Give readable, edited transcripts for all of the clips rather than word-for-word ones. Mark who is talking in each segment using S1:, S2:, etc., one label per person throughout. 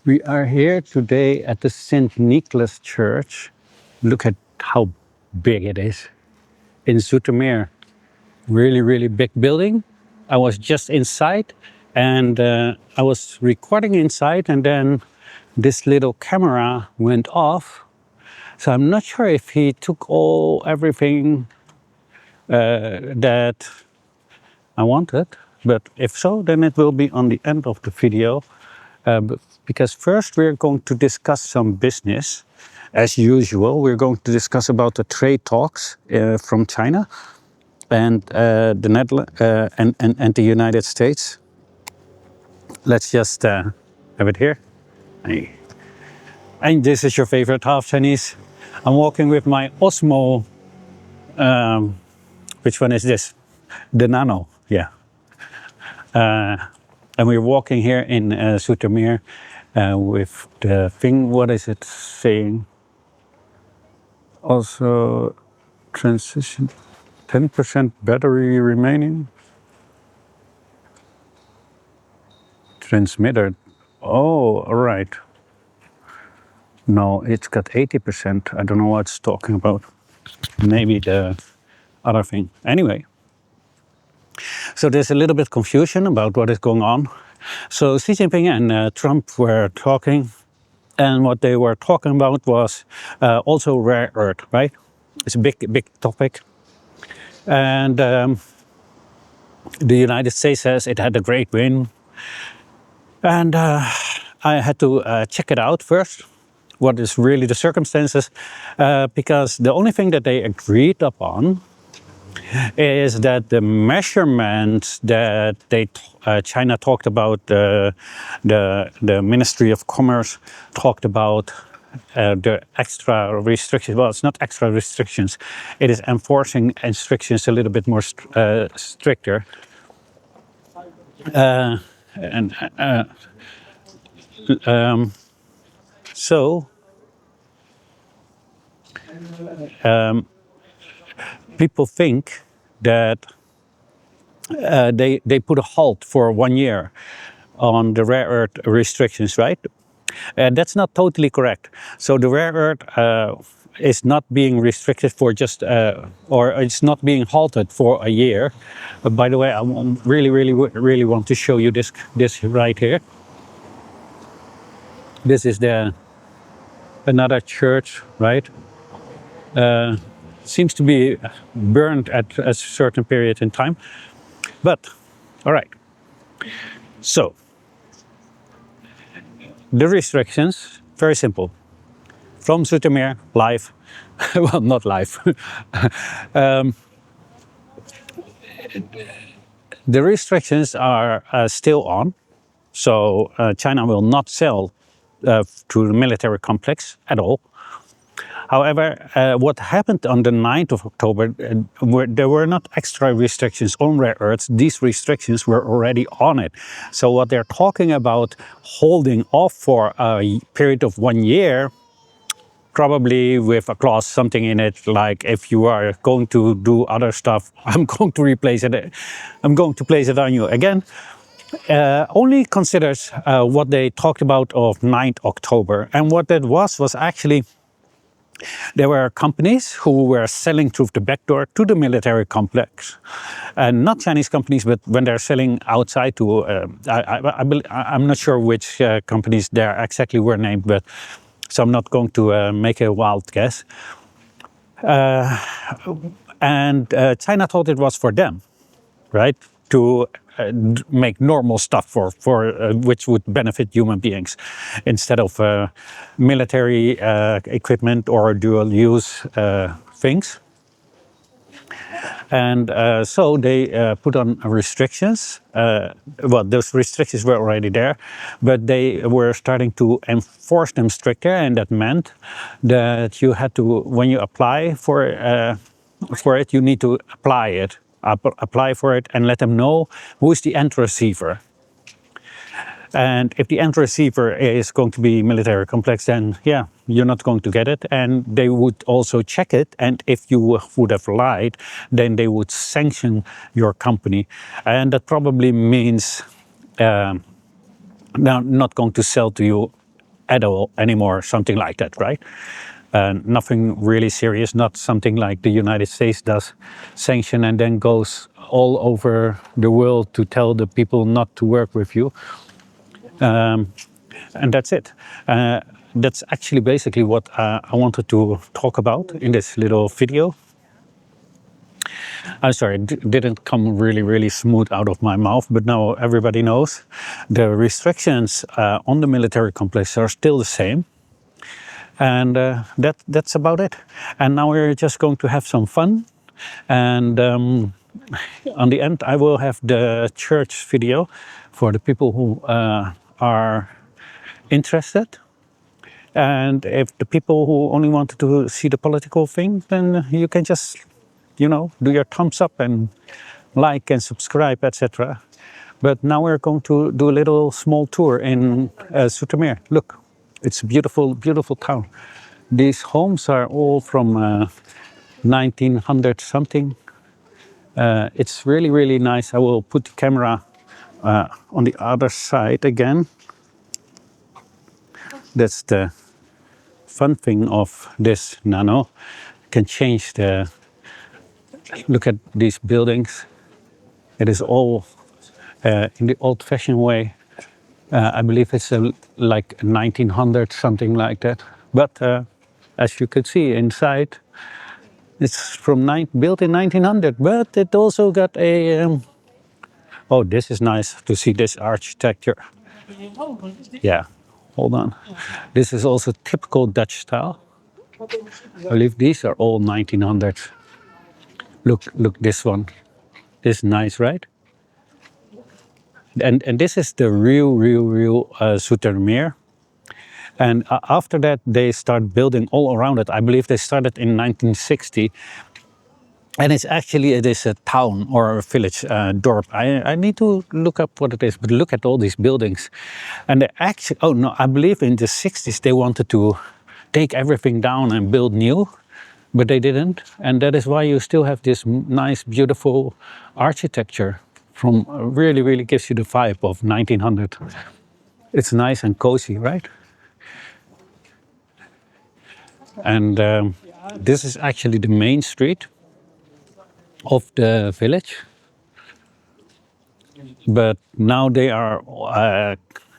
S1: We are here today at the St. Nicholas Church. Look at how big it is. In Zoetermeer. Really, really big building. I was just inside and I was recording inside, and then this little camera went off. So I'm not sure if he took everything that I wanted, but if so, then it will be on the end of the video. Because first we're going to discuss some business. As usual, we're going to discuss about the trade talks from China and the Netherlands and the United States. Let's just have it here. Hey. And this is your favorite half Chinese. I'm walking with my Osmo. Which one is this? The Nano, yeah. And we're walking here in Zoetermeer with the thing, what is it saying? Also, transition, 10% battery remaining. Transmitter, oh, all right. No, it's got 80%. I don't know what it's talking about. Maybe the other thing. Anyway. So there's a little bit confusion about what is going on. So Xi Jinping and Trump were talking, and what they were talking about was also rare earth, right? It's a big topic. And the United States says it had a great win. And I had to check it out first, what is really the circumstances, because the only thing that they agreed upon is that the measurements that China talked about, the Ministry of Commerce talked about the extra restrictions. Well, it's not extra restrictions; it is enforcing restrictions a little bit more stricter. So people think that they put a halt for 1 year on the rare earth restrictions, right? That's not totally correct. So the rare earth is not being restricted for just, or it's not being halted for a year. But by the way, I really want to show you this right here. This is another church, right? Seems to be burned at a certain period in time. But, all right. So, the restrictions, very simple. From Zoetermeer, live. Well, not live. The restrictions are still on. So, China will not sell to the military complex at all. However, what happened on the 9th of October, there were not extra restrictions on rare earths. These restrictions were already on it. So what they're talking about holding off for a period of 1 year, probably with a clause, something in it, like if you are going to do other stuff, I'm going to replace it. I'm going to place it on you again. Only considers what they talked about of 9th October. And what that was actually, there were companies who were selling through the back door to the military complex. And not Chinese companies, but when they're selling outside to, I'm not sure which companies there exactly were named, but so I'm not going to make a wild guess. And China thought it was for them, right? To make normal stuff for which would benefit human beings, instead of military equipment or dual-use things. And so they put on restrictions. Well, those restrictions were already there, but they were starting to enforce them stricter, and that meant that you had to, when you apply for it, you need to apply for it and let them know who is the end receiver. And if the end receiver is going to be military complex, then yeah, you're not going to get it. And they would also check it. And if you would have lied, then they would sanction your company. And that probably means now not going to sell to you at all anymore, something like that, right? Nothing really serious, not something like the United States does, sanction and then goes all over the world to tell the people not to work with you. And that's it. That's actually basically what I wanted to talk about in this little video. I'm sorry, it didn't come really smooth out of my mouth, but now everybody knows. The restrictions on the military complex are still the same. And that's about it. And now we're just going to have some fun. And on the end, I will have the church video for the people who are interested. And if the people who only wanted to see the political thing, then you can just, do your thumbs up and like and subscribe, etc. But now we're going to do a little small tour in Zoetermeer. Look, it's a beautiful town. These homes are all from 1900 something. It's really nice. I will put the camera on the other side again. That's the fun thing of this nano. Can change the look at these buildings. It is all in the old-fashioned way. I believe it's like 1900 something like that. But as you could see inside, it's built in 1900. But it also got a. Oh, this is nice to see this architecture. Yeah, hold on. This is also typical Dutch style. I believe these are all 1900s. Look, this one. This is nice, right? And this is the real Zoetermeer. And after that, they start building all around it. I believe they started in 1960. And it is a town or a village, dorp. I need to look up what it is, but look at all these buildings. And they actually, oh no, I believe in the 60s they wanted to take everything down and build new, but they didn't. And that is why you still have this nice, beautiful architecture from really gives you the vibe of 1900. It's nice and cozy, right? And this is actually the main street of the village, but now they are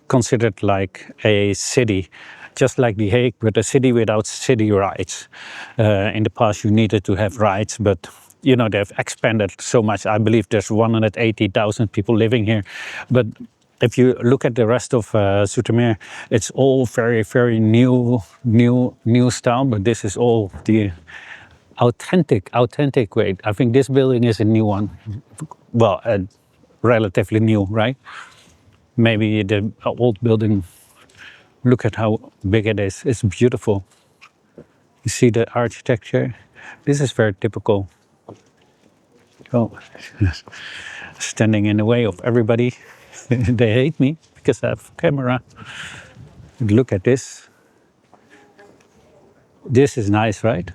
S1: considered like a city, just like The Hague, but a city without city rights. In the past, you needed to have rights, but they've expanded so much. I believe there's 180,000 people living here, but if you look at the rest of Zoetermeer, it's all very new style. But this is all the authentic way. I think this building is a new one. Well, relatively new, right? Maybe the old building, look at how big it is. It's beautiful. You see the architecture? This is very typical. Oh, standing in the way of everybody. They hate me because I have a camera. Look at this. This is nice, right?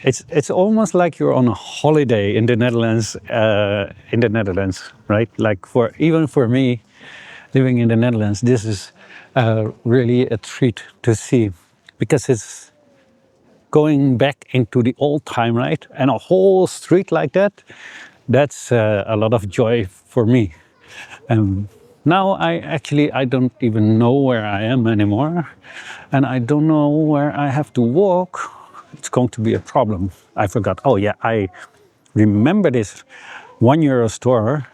S1: It's almost like you're on a holiday in the Netherlands. Right? Like even for me, living in the Netherlands, this is really a treat to see, because it's going back into the old time, right? And a whole street like that, that's a lot of joy for me. Now I don't even know where I am anymore, and I don't know where I have to walk. It's going to be a problem. I forgot. Oh yeah, I remember this €1 store,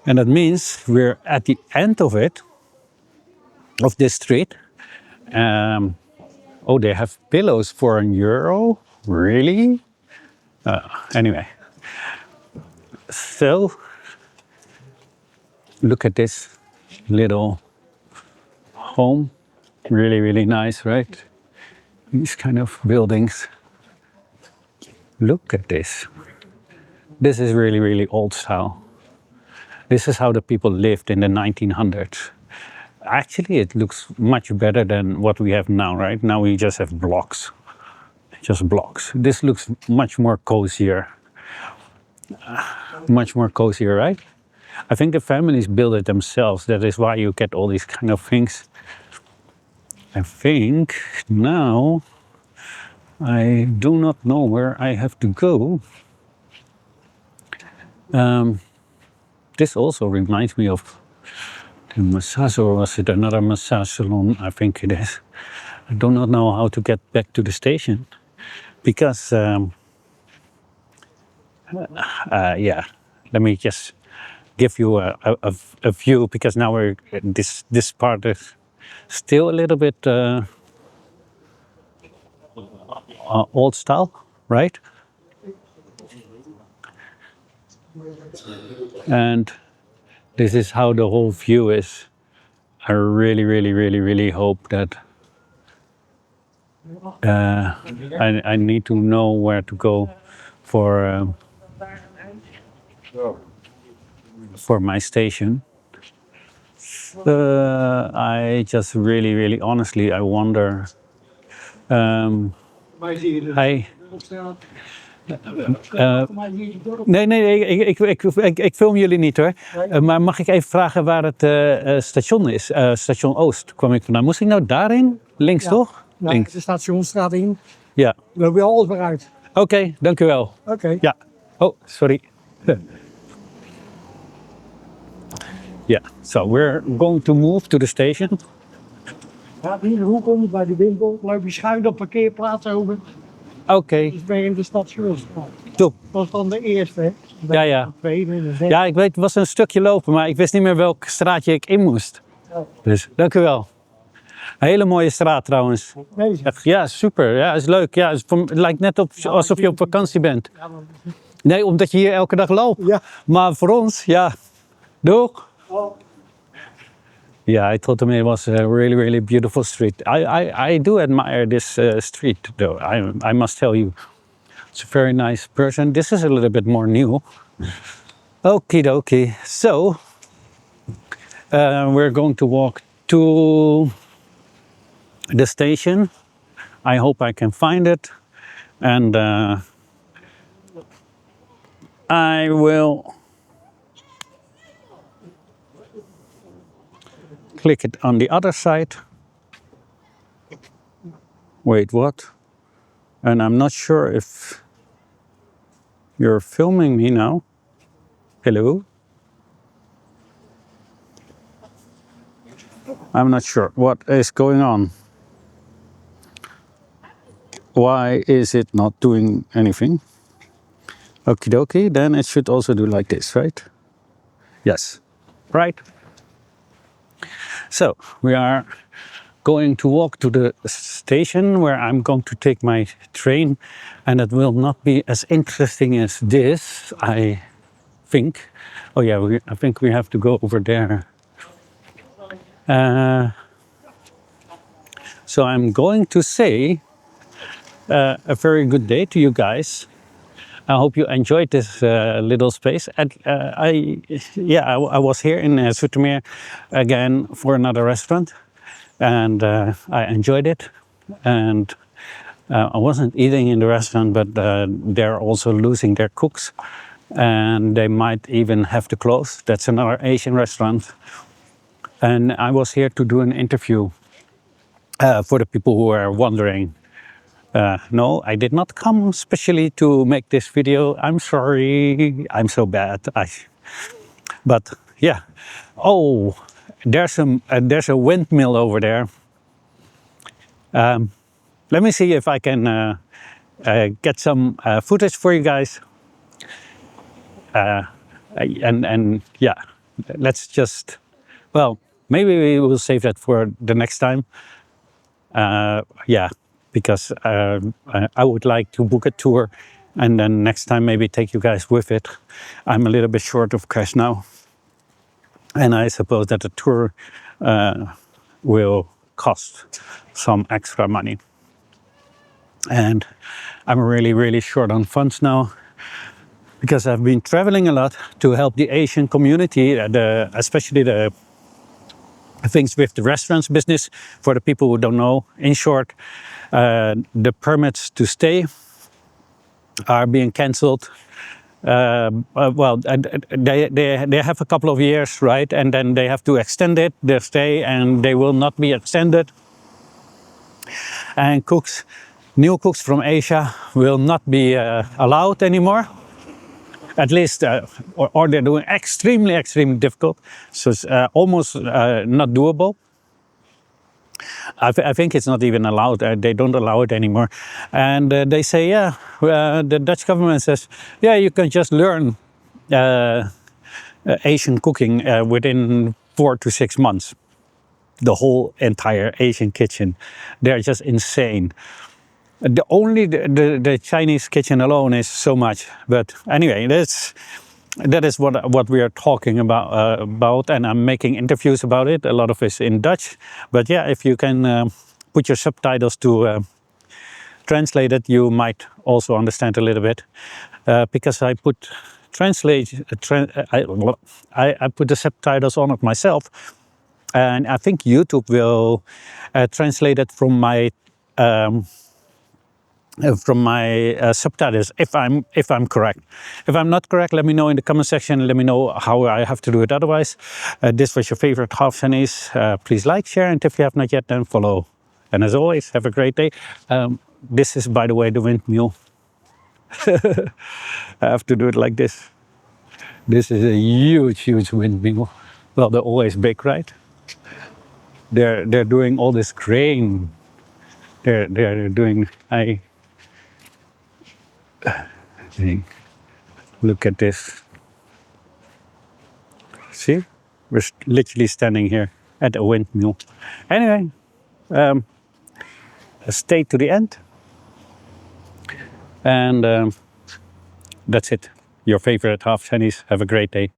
S1: and that means we're at the end of it, of this street. Oh, they have pillows for €1. Really? Anyway, so look at this little home. Really nice, right? These kind of buildings. Look at this. This is really old style. This is how the people lived in the 1900s. Actually, it looks much better than what we have now, right? Now we just have blocks. Just blocks. This looks much more cozier. Much more cozier, right? I think the families build it themselves. That is why you get all these kind of things. I think now I do not know where I have to go. This also reminds me of the massage, or was it another massage salon? I think it is. I do not know how to get back to the station because, yeah, let me just give you a view, because now we're this part is still a little bit old style, right? And this is how the whole view is. I really hope that I need to know where to go for my station. I just really honestly, I wonder. I nee, ik film jullie niet hoor. Maar mag ik even vragen waar het station is? Station Oost kwam ik vandaan. Moest ik nou daarin? Links toch?
S2: Nou,
S1: Links.
S2: de Stationsstraat in.
S1: Ja.
S2: Dan loop je alles weer uit.
S1: Oké, dank u wel.
S2: Oké.
S1: Ja. Oh, sorry. Yeah, so we're going to move to the station.
S2: Ja, hier de hoek om bij de winkel. Loop je schuin op parkeerplaats over.
S1: Oké.
S2: Dus ben je in de Stationsstraat.
S1: Top.
S2: Dat was dan de eerste, hè?
S1: Ja.
S2: De tweede en de derde.
S1: Ja, ik weet, het was een stukje lopen, maar ik wist niet meer welk straatje ik in moest.
S2: Ja.
S1: Dus, dank u wel. Een hele mooie straat trouwens.
S2: Deze.
S1: Echt, ja, super. Ja, is leuk. Ja, het lijkt net alsof je op vakantie bent.
S2: Ja, maar...
S1: Nee, omdat je hier elke dag loopt.
S2: Ja.
S1: Maar voor ons, ja. Doeg.
S2: Oh.
S1: Yeah, I thought Zoetermeer was a really beautiful street. I do admire this street, though. I must tell you, it's a very nice person. This is a little bit more new. Okie dokie. So we're going to walk to the station. I hope I can find it, and I will click it on the other side. Wait, what? And I'm not sure if you're filming me now. Hello? I'm not sure what is going on. Why is it not doing anything? Okie dokie, then it should also do like this, right? Yes, right. So we are going to walk to the station where I'm going to take my train, and it will not be as interesting as this, I think. Oh yeah, I think we have to go over there. So I'm going to say a very good day to you guys. I hope you enjoyed this little space. And I was here in Zoetermeer again for another restaurant, and I enjoyed it. And I wasn't eating in the restaurant, but they're also losing their cooks, and they might even have to close. That's another Asian restaurant. And I was here to do an interview for the people who are wondering. No, I did not come specially to make this video. I'm sorry, I'm so bad. But yeah. Oh, there's a windmill over there. Let me see if I can get some footage for you guys. And yeah, let's just, well, maybe we will save that for the next time. Yeah, because I would like to book a tour, and then next time maybe take you guys with it. I'm a little bit short of cash now, and I suppose that the tour will cost some extra money. And I'm really short on funds now, because I've been traveling a lot to help the Asian community, especially the things with the restaurants business. For the people who don't know, in short, the permits to stay are being cancelled. Well, they have a couple of years, right? And then they have to extend it, their stay, and they will not be extended. and new cooks from Asia will not be allowed anymore. At least, or they're doing extremely difficult, so it's almost not doable. I think it's not even allowed. They don't allow it anymore, and they say, yeah, the Dutch government says, yeah, you can just learn Asian cooking within 4 to 6 months. The whole entire Asian kitchen, they're just insane. The Chinese kitchen alone is so much. But anyway, that is what we are talking about, and I'm making interviews about it. A lot of it's in Dutch, but yeah, if you can put your subtitles to translate it, you might also understand a little bit, because I put I put the subtitles on it myself, and I think YouTube will translate it from my subtitles, if I'm correct. If I'm not correct, let me know in the comment section. Let me know how I have to do it otherwise. This was your favorite half Chinese. Please like, share, and if you have not yet, then follow. And as always, have a great day. This is, by the way, the windmill. I have to do it like this. This is a huge windmill. Well, they're always big, right? They're doing all this grain. They're doing. Look at this. See, we're literally standing here at a windmill. Anyway, stay to the end, and that's it. Your favorite half Chinese. Have a great day.